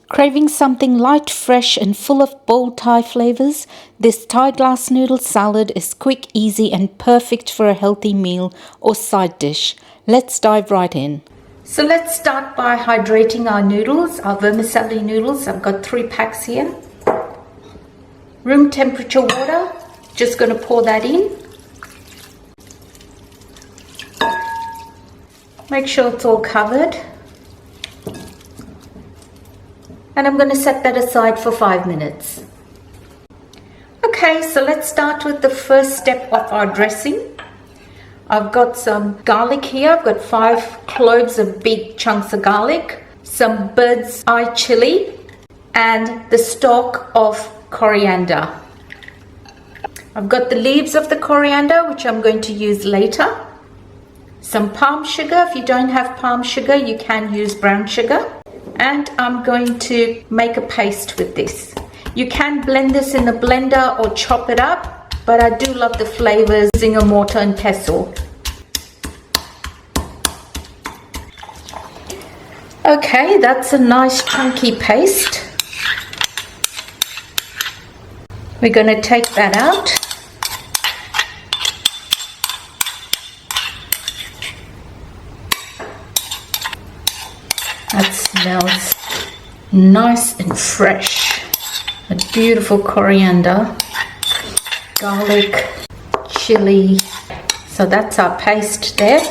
Craving something light, fresh and full of bold Thai flavors? This Thai glass noodle salad is quick, easy and perfect for a healthy meal or side dish. Let's dive right in. So let's start by hydrating our noodles, our vermicelli noodles. I've got 3 packs here. Room temperature water, just going to pour that in. Make sure it's all covered. And I'm going to set that aside for 5 minutes. Okay, so let's start with the first step of our dressing. I've got some garlic here. I've got 5 cloves of big chunks of garlic, some bird's eye chili, and the stalk of coriander. I've got the leaves of the coriander, which I'm going to use later. Some palm sugar. If you don't have palm sugar, you can use brown sugar. And I'm going to make a paste with this. You can blend this in a blender or chop it up, but I do love the flavors using a mortar and pestle. Okay, that's a nice chunky paste. We're going to take that out. That smells nice and fresh. A beautiful coriander, garlic, chili. So that's our paste there.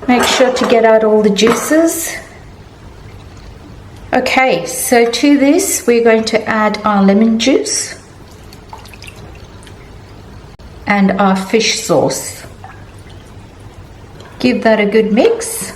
Make sure to get out all the juices. Okay, so to this we're going to add our lemon juice and our fish sauce. Give that a good mix.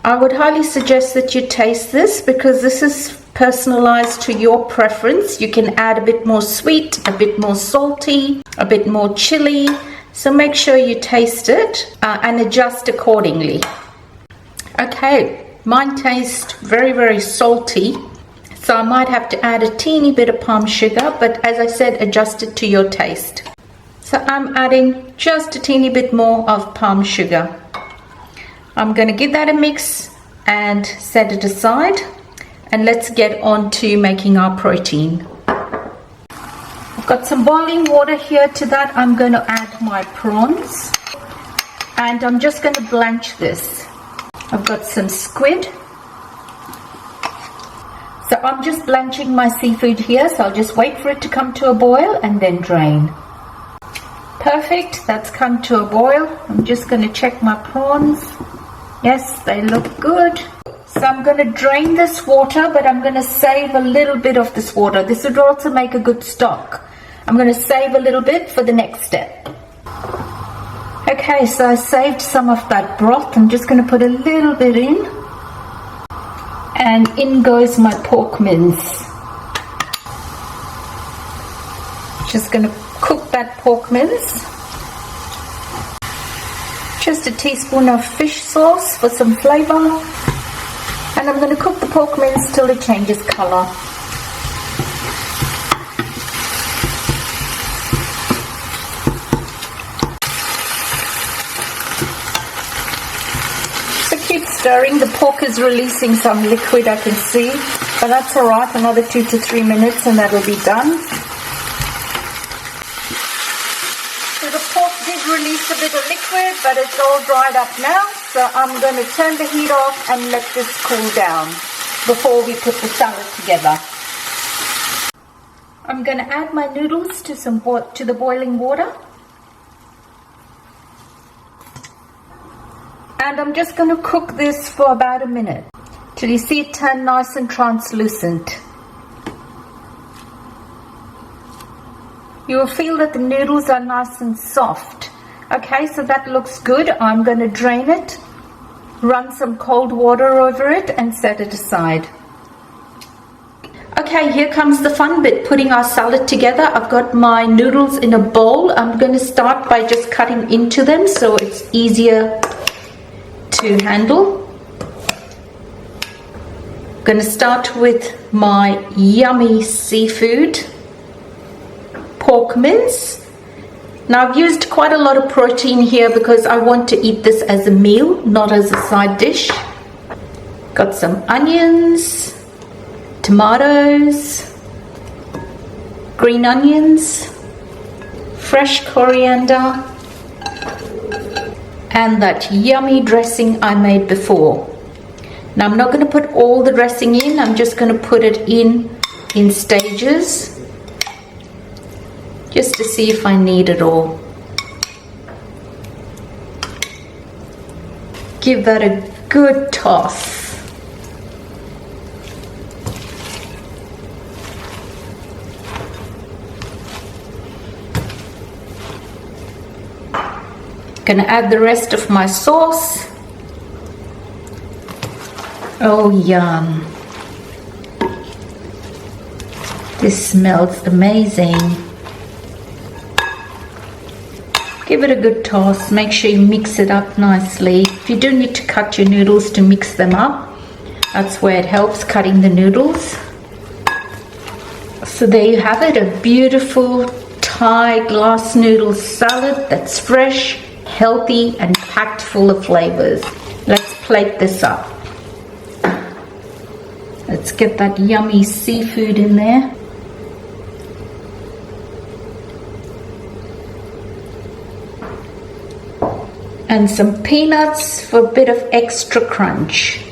I would highly suggest that you taste this because this is personalized to your preference. You can add a bit more sweet, a bit more salty, a bit more chili. So make sure you taste it and adjust accordingly. Okay, mine tastes very, very salty. So I might have to add a teeny bit of palm sugar, but as I said, adjust it to your taste. So I'm adding just a teeny bit more of palm sugar. I'm going to give that a mix and set it aside, and let's get on to making our protein. I've got some boiling water here. To that I'm going to add my prawns and I'm just going to blanch this. I've got some squid, so I'm just blanching my seafood here, so I'll just wait for it to come to a boil and then drain. Perfect, that's come to a boil. I'm just going to check my prawns. Yes, they look good. So I'm going to drain this water, but I'm going to save a little bit of this water. This would also make a good stock. I'm going to save a little bit for the next step. Okay, so I saved some of that broth. I'm just going to put a little bit in. And in goes my pork mince. Just going to cook that pork mince. Just a teaspoon of fish sauce for some flavor. And I'm going to cook the pork mince till it changes color. So keep stirring. The pork is releasing some liquid, I can see. But that's alright, another 2 to 3 minutes and that'll be done. Release a bit of liquid, but it's all dried up now, so I'm going to turn the heat off and let this cool down before we put the salad together. I'm going to add my noodles to the boiling water, and I'm just going to cook this for about a minute till you see it turn nice and translucent. You will feel that the noodles are nice and soft. Okay, so that looks good. I'm going to drain it, run some cold water over it and set it aside. Okay, here comes the fun bit, putting our salad together. I've got my noodles in a bowl. I'm going to start by just cutting into them so it's easier to handle. I'm going to start with my yummy seafood, pork mince, Now I've used quite a lot of protein here because I want to eat this as a meal, not as a side dish. Got some onions, tomatoes, green onions, fresh coriander, and that yummy dressing I made before. Now I'm not going to put all the dressing in, I'm just going to put it in stages, just to see if I need it all. Give that a good toss. Gonna add the rest of my sauce. Oh, yum. This smells amazing. Give it a good toss. Make sure you mix it up nicely. If you do need to cut your noodles to mix them up, that's where it helps, cutting the noodles. So there you have it, a beautiful Thai glass noodle salad that's fresh, healthy, and packed full of flavors. Let's plate this up. Let's get that yummy seafood in there. And some peanuts for a bit of extra crunch.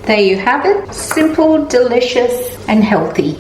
There you have it. Simple, delicious, and healthy.